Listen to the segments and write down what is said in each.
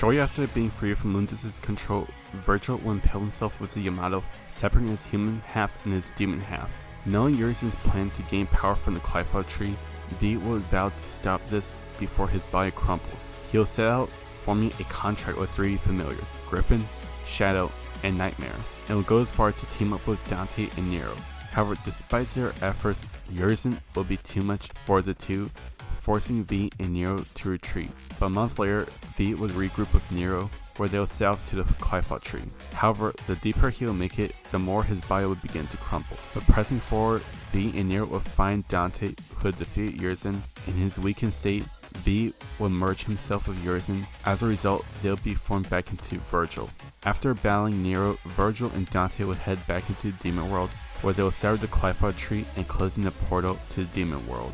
Shortly after being freed from Mundus' control, Virgil will impale himself with the Yamato, separating his human half and his demon half. Knowing Urizen's plan to gain power from the Clyfod tree, V will vow to stop this before his body crumbles. He will set out forming a contract with 3 familiars, Griffin, Shadow, and Nightmare, and will go as far to team up with Dante and Nero. However, despite their efforts, Urizen will be too much for the two, forcing V and Nero to retreat. But months later, V would regroup with Nero, where they will set off to the Clyfod tree. However, the deeper he will make it, the more his body would begin to crumble. But pressing forward, V and Nero will find Dante, who had defeated Urizen. In his weakened state, V will merge himself with Urizen. As a result, they will be formed back into Virgil. After battling Nero, Virgil and Dante would head back into the Demon World, where they will sever the Clyfod tree and closing the portal to the Demon World.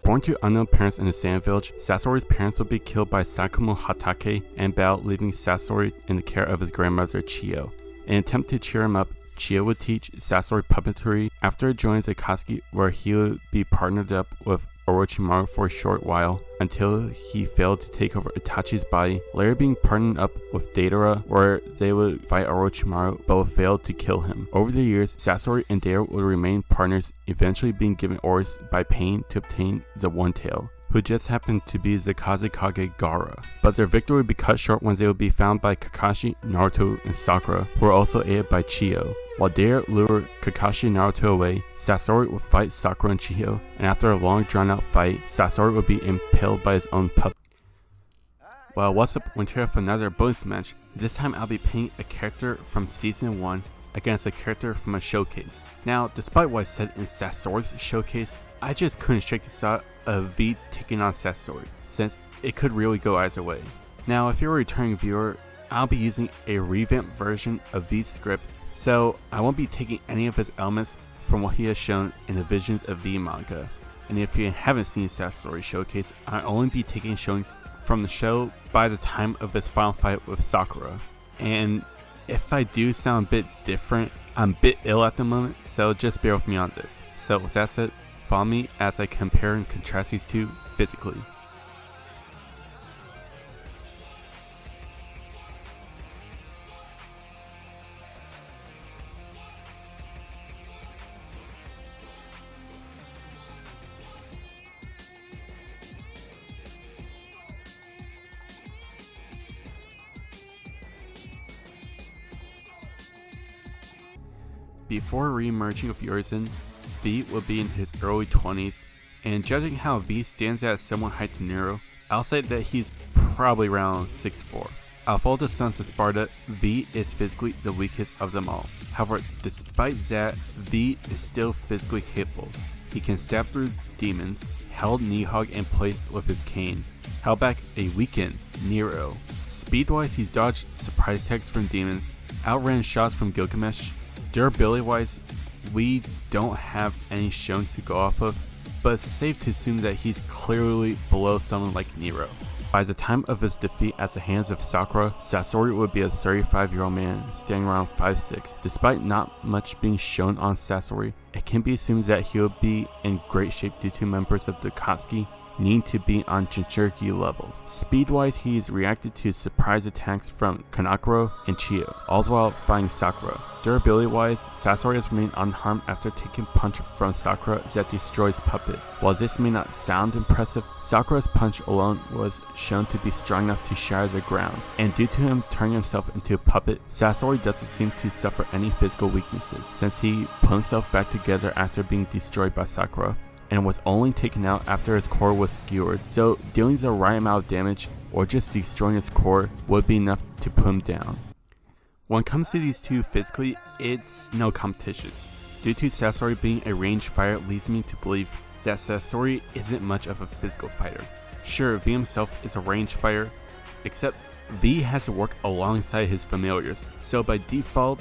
Born to unknown parents in a sand village, Sasori's parents will be killed by Sakumo Hatake and Bao, leaving Sasori in the care of his grandmother Chiyo. In an attempt to cheer him up, Chiyo would teach Sasori puppetry after it joins Akatsuki, where he would be partnered up with Orochimaru for a short while until he failed to take over Itachi's body, later being partnered up with Deidara, where they would fight Orochimaru but failed to kill him. Over the years, Sasori and Deidara would remain partners, eventually being given orders by Pain to obtain the One Tail, who just happened to be the Kazekage Gaara. But their victory would be cut short when they would be found by Kakashi, Naruto, and Sakura, who were also aided by Chiyo. While Deidara lured Kakashi and Naruto away, Sasori would fight Sakura and Chiyo, and after a long drawn-out fight, Sasori would be impaled by his own puppet. Well, what's up, we're here for another bonus match. This time I'll be playing a character from Season 1 against a character from a showcase. Now, despite what I said in Sasori's showcase, I just couldn't shake the thought of V taking on Sasori, since it could really go either way. Now, if you're a returning viewer, I'll be using a revamped version of V's script, so I won't be taking any of his elements from what he has shown in the Visions of V manga. And if you haven't seen Sasori showcase, I'll only be taking showings from the show by the time of his final fight with Sakura. And if I do sound a bit different, I'm a bit ill at the moment, so just bear with me on this. So with that said, follow me as I compare and contrast these two physically. Before re-emerging with Urizen, V will be in his early 20s, and judging how V stands at a similar height to Nero, I'll say that he's probably around 6'4". Of all the sons of Sparta, V is physically the weakest of them all. However, despite that, V is still physically capable. He can stab through demons, held Nihog in place with his cane, held back a weakened Nero. Speed-wise, he's dodged surprise attacks from demons, outran shots from Gilgamesh. Durability-wise, we don't have any showings to go off of, but it's safe to assume that he's clearly below someone like Nero. By the time of his defeat at the hands of Sakura, Sasori would be a 35-year-old man standing around 5'6". Despite not much being shown on Sasori, it can be assumed that he will be in great shape due to members of the Akatsuki needing to be on Jinchuriki levels. Speed-wise, he's reacted to surprise attacks from Kanakuro and Chiyo, all the while fighting Sakura. Durability-wise, Sasori has remained unharmed after taking a punch from Sakura that destroys Puppet. While this may not sound impressive, Sakura's punch alone was shown to be strong enough to shatter the ground, and due to him turning himself into a puppet, Sasori doesn't seem to suffer any physical weaknesses, since he put himself back together after being destroyed by Sakura, and was only taken out after his core was skewered, so dealing the right amount of damage or just destroying his core would be enough to put him down. When it comes to these two physically, it's no competition. Due to Sasori being a ranged fighter leads me to believe that Sasori isn't much of a physical fighter. Sure, V himself is a ranged fighter, except V has to work alongside his familiars, so by default,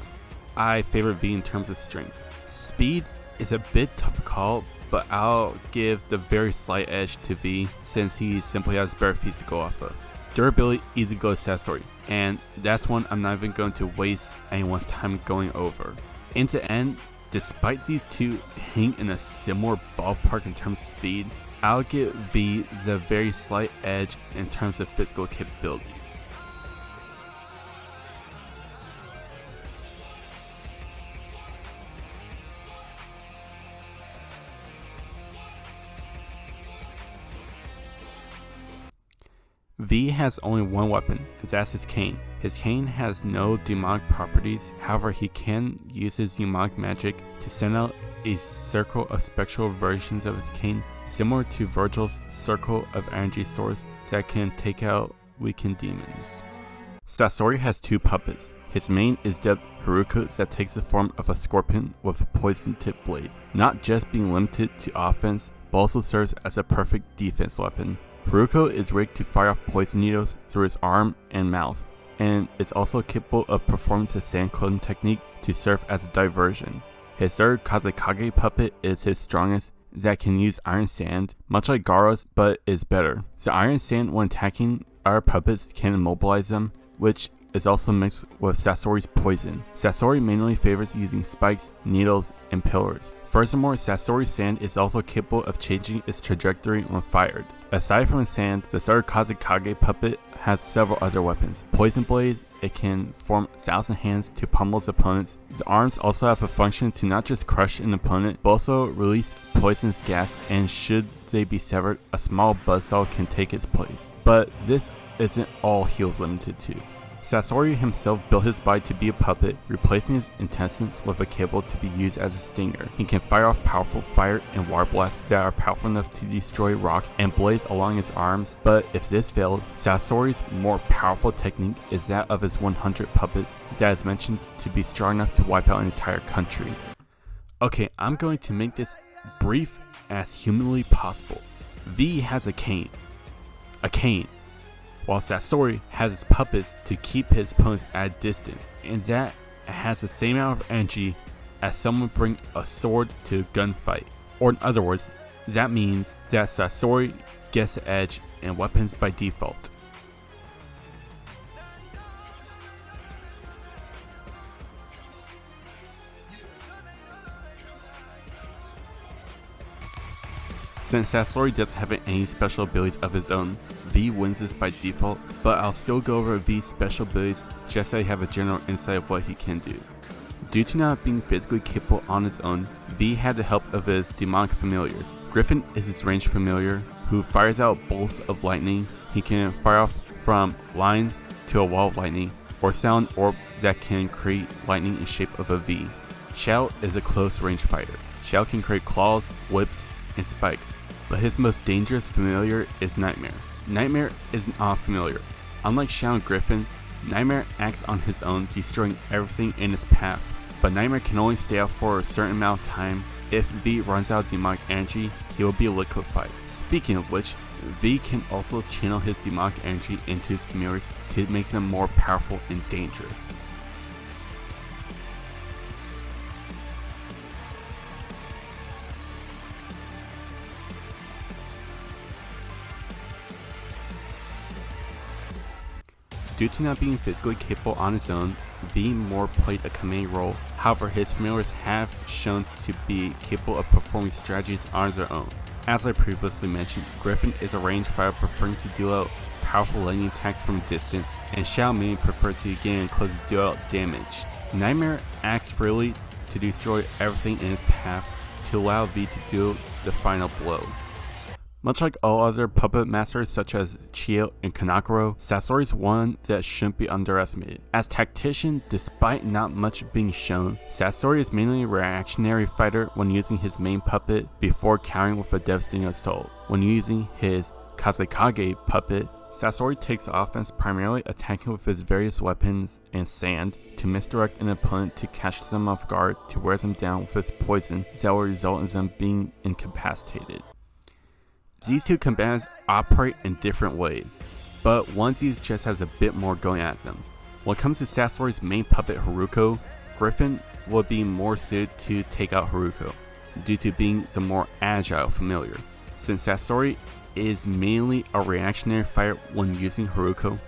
I favor V in terms of strength. Speed is a bit tough to call, but I'll give the very slight edge to V since he simply has bare feet to go off of. Durability, easy go to Sasori, and that's one I'm not even going to waste anyone's time going over. In the end, despite these two hitting in a similar ballpark in terms of speed, I'll give V the very slight edge in terms of physical capabilities. V has only one weapon, and that's his cane. His cane has no demonic properties, however he can use his demonic magic to send out a circle of spectral versions of his cane, similar to Virgil's circle of energy swords that can take out weakened demons. Sasori has two puppets. His main is dubbed Haruko, that takes the form of a scorpion with a poison-tipped blade, not just being limited to offense, but also serves as a perfect defense weapon. Haruko is rigged to fire off poison needles through his arm and mouth, and is also capable of performing the sand clothing technique to serve as a diversion. His third Kazekage puppet is his strongest, that can use iron sand, much like Gaara's, but is better. The iron sand when attacking our puppets can immobilize them, which is also mixed with Sasori's poison. Sasori mainly favors using spikes, needles, and pillars. Furthermore, Sasori's sand is also capable of changing its trajectory when fired. Aside from sand, the third Kazekage puppet has several other weapons. Poison blades, it can form 1,000 hands to pummel its opponents. His arms also have a function to not just crush an opponent, but also release poisonous gas, and should they be severed, a small buzzsaw can take its place. But this isn't all he was limited to. Sasori himself built his body to be a puppet, replacing his intestines with a cable to be used as a stinger. He can fire off powerful fire and water blasts that are powerful enough to destroy rocks and blades along his arms, but if this failed, Sasori's more powerful technique is that of his 100 puppets that is mentioned to be strong enough to wipe out an entire country. Okay, I'm going to make this brief as humanly possible. V has a cane. A cane. While Sasori has his puppets to keep his opponents at a distance, and that has the same amount of energy as someone bring a sword to a gunfight. Or in other words, that means that Sasori gets the edge in weapons by default. Since Sasori doesn't have any special abilities of his own, V wins this by default, but I'll still go over V's special abilities just so you have a general insight of what he can do. Due to not being physically capable on his own, V had the help of his demonic familiars. Griffin is his ranged familiar, who fires out bolts of lightning. He can fire off from lines to a wall of lightning, or sound orb that can create lightning in shape of a V. Shao is a close range fighter. Shao can create claws, whips, and spikes, but his most dangerous familiar is Nightmare. Nightmare is an odd familiar. Unlike Shao and Griffin, Nightmare acts on his own, destroying everything in his path, but Nightmare can only stay out for a certain amount of time. If V runs out of demonic energy, he will be liquefied. Speaking of which, V can also channel his demonic energy into his familiars to make them more powerful and dangerous. Due to not being physically capable on his own, V more played a command role. However, his familiars have shown to be capable of performing strategies on their own. As I previously mentioned, Griffin is a ranged fighter preferring to deal out powerful lightning attacks from a distance, and Shao mainly prefers to get in close to deal out damage. Nightmare acts freely to destroy everything in his path to allow V to deal the final blow. Much like all other puppet masters such as Chio and Kanakuro, Sasori is one that shouldn't be underestimated. As tactician, despite not much being shown, Sasori is mainly a reactionary fighter when using his main puppet before countering with a devastating assault. When using his Kazekage puppet, Sasori takes offense primarily attacking with his various weapons and sand to misdirect an opponent to catch them off guard to wear them down with his poison that will result in them being incapacitated. These two combatants operate in different ways, but one of these just has a bit more going at them. When it comes to Sasori's main puppet Haruko, Griffin will be more suited to take out Haruko, due to being the more agile familiar. Since Sasori is mainly a reactionary fighter when using Haruko,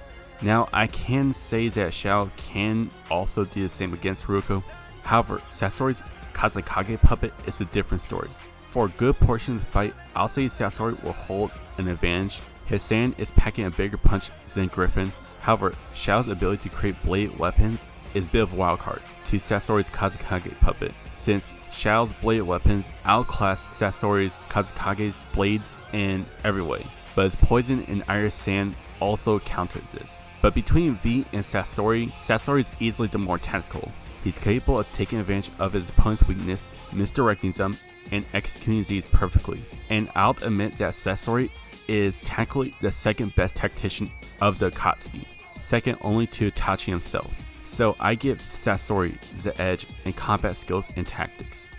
now I can say that Shao can also do the same against Haruko. However, Sasori's Kazekage puppet is a different story. For a good portion of the fight, I'll say Sasori will hold an advantage. His Saiyan is packing a bigger punch than Griffin. However, Xiao's ability to create blade weapons is a bit of a wildcard to Sasori's Kazekage puppet, since Xiao's blade weapons outclass Sasori's Kazekage's blades in every way, but his poison and iron sand also counters this. But between V and Sasori, Sasori is easily the more tactical. He's capable of taking advantage of his opponent's weakness, misdirecting them, and executing these perfectly. And I'll admit that Sasori is tactically the second best tactician of the Akatsuki, second only to Itachi himself. So I give Sasori the edge in combat skills and tactics.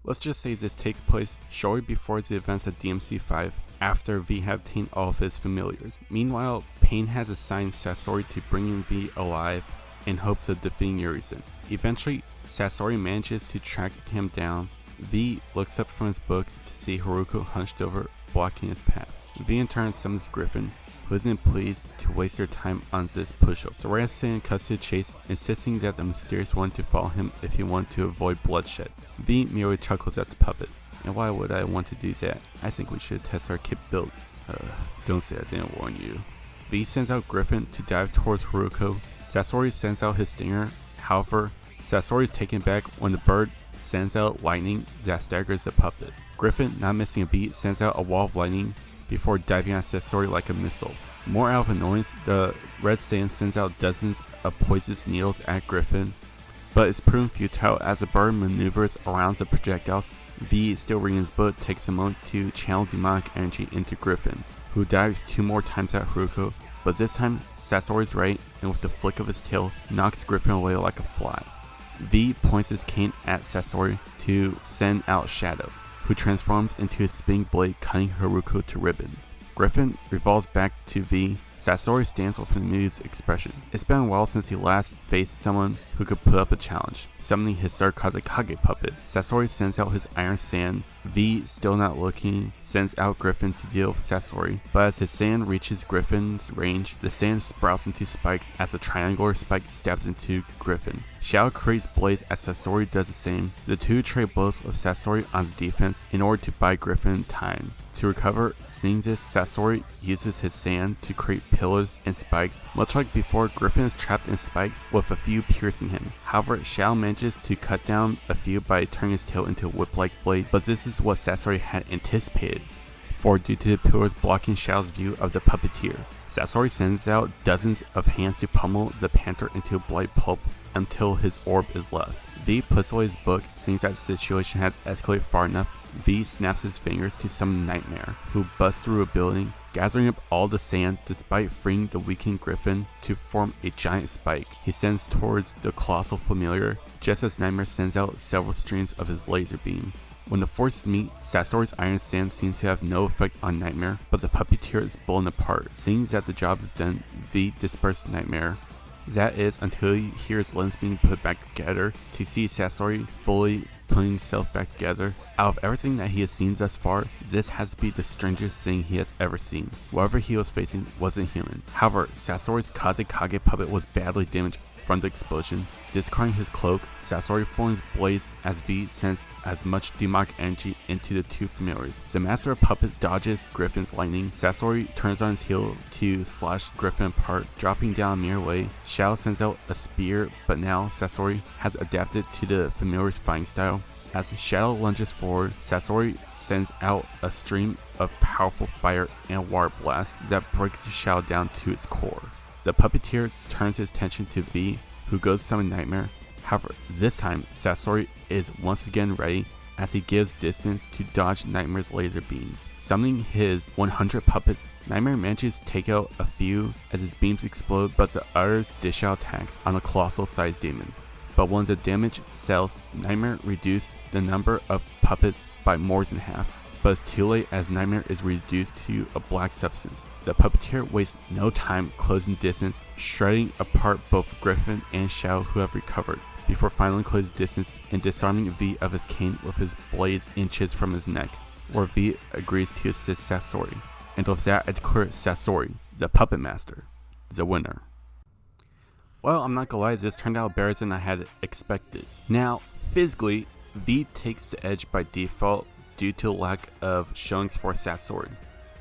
Let's just say this takes place shortly before the events of DMC 5, after V had obtained all of his familiars. Meanwhile, Pain has assigned Sasori to bringing V alive in hopes of defeating Urizen. Eventually, Sasori manages to track him down. V looks up from his book to see Haruko hunched over, blocking his path. V in turn summons Griffin, who isn't pleased to waste their time on this push-up. The Red Saiyan cuts to the chase, insisting that the mysterious one to follow him if he wanted to avoid bloodshed. V merely chuckles at the puppet. And why would I want to do that? I think we should test our capabilities. Don't say I didn't warn you. V sends out Griffin to dive towards Haruko. Sasori sends out his stinger. However, Sasori is taken back when the bird sends out lightning that staggers the puppet. Griffin, not missing a beat, sends out a wall of lightning before diving on Sasori like a missile. More out of annoyance, the Red Saiyan sends out dozens of poisonous needles at Griffin, but it's proven futile as the bird maneuvers around the projectiles. V, still reading his book, takes a moment to channel demonic energy into Griffin, who dives 2 more times at Haruko, but this time Sasori's right, and with the flick of his tail, knocks Griffin away like a fly. V points his cane at Sasori to send out Shadow, who transforms into a spinning blade, cutting Haruko to ribbons. Griffin revolves back to V. Sasori stands with an amused expression. It's been a while since he last faced someone who could put up a challenge, summoning his third Kazekage puppet. Sasori sends out his iron sand. V, still not looking, sends out Griffin to deal with Sasori, but as his sand reaches Griffin's range, the sand sprouts into spikes as a triangular spike stabs into Griffin. Xiao creates blades as Sasori does the same. The two trade blows with Sasori on the defense in order to buy Griffin time. To recover, seeing this, Sasori uses his sand to create pillars and spikes. Much like before, Griffin is trapped in spikes with a few piercing him. However, Xiao manages to cut down a few by turning his tail into a whip-like blade, but this is what Sasori had anticipated, for due to the pillars blocking Xiao's view of the puppeteer, Sasori sends out dozens of hands to pummel the panther into a blight pulp until his orb is left. V puts away his book, seeing that the situation has escalated far enough. V snaps his fingers to summon Nightmare, who busts through a building, gathering up all the sand despite freeing the weakened Griffin to form a giant spike. He sends towards the colossal familiar, just as Nightmare sends out several streams of his laser beam. When the forces meet, Sasori's iron sand seems to have no effect on Nightmare, but the puppeteer is blown apart. Seeing that the job is done, V disperses Nightmare. That is, until he hears limbs being put back together, to see Sasori fully putting himself back together. Out of everything that he has seen thus far, this has to be the strangest thing he has ever seen. Whatever he was facing wasn't human. However, Sasori's Kazekage puppet was badly damaged from the explosion. Discarding his cloak, Sasori forms blades as V sends as much demonic energy into the two familiars. The Master of Puppets dodges Griffin's lightning. Sasori turns on his heel to slash Griffin apart, dropping down a mere way. Xiao sends out a spear, but now Sasori has adapted to the familiar's fighting style. As Shadow lunges forward, Sasori sends out a stream of powerful fire and water blast that breaks Xiao down to its core. The puppeteer turns his attention to V, who goes to summon Nightmare. However, this time, Sasori is once again ready as he gives distance to dodge Nightmare's laser beams. Summoning his 100 puppets, Nightmare manages to take out a few as his beams explode, but the others dish out attacks on a colossal-sized demon. But when the damage sells, Nightmare reduces the number of puppets by more than half. But it's too late as Nightmare is reduced to a black substance. The puppeteer wastes no time closing distance, shredding apart both Griffin and Shadow who have recovered, before finally closing distance and disarming V of his cane with his blades inches from his neck, where V agrees to assist Sasori. And with that, I declare Sasori, the Puppet Master, the winner. Well, I'm not gonna lie, this turned out better than I had expected. Now, physically, V takes the edge by default due to lack of showings for Sasori.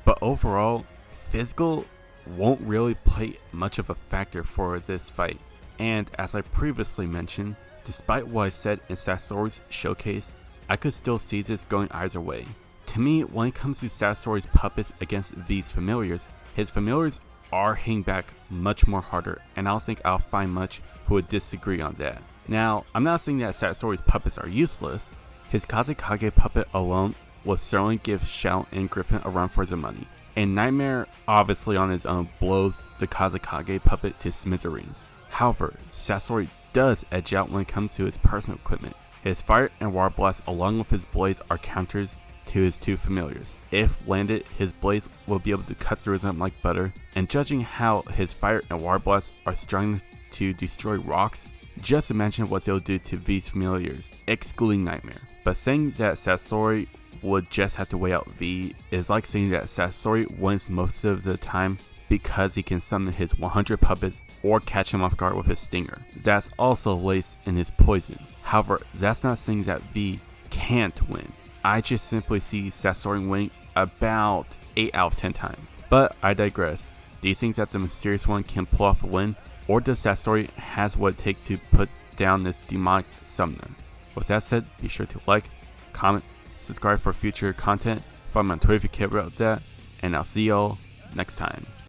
But overall, physical won't really play much of a factor for this fight. And as I previously mentioned, despite what I said in Sasori's showcase, I could still see this going either way. To me, when it comes to Sasori's puppets against V's familiars, his familiars are hitting back much more harder, and I don't think I'll find much who would disagree on that. Now, I'm not saying that Sasori's puppets are useless. His Kazekage puppet alone will certainly give Shadow and Griffin a run for their money, and Nightmare obviously on his own blows the Kazekage puppet to smithereens. However, Sasori does edge out when it comes to his personal equipment. His fire and water blasts along with his blades are counters to his two familiars. If landed, his blades will be able to cut through them like butter, and judging how his fire and water blasts are strong to destroy rocks, just imagine what they'll do to V's familiars, excluding Nightmare. But saying that Sasori would just have to wait out V is like saying that Sasori wins most of the time because he can summon his 100 puppets or catch him off guard with his stinger. That's also laced in his poison. However, that's not saying that V can't win. I just simply see Sasori winning about 8 out of 10 times. But I digress. Do you think that the mysterious one can pull off a win? Or does Sasori has what it takes to put down this demonic summoner? With that said, be sure to like, comment, subscribe for future content, follow me on Twitter if you care about that, and I'll see y'all next time.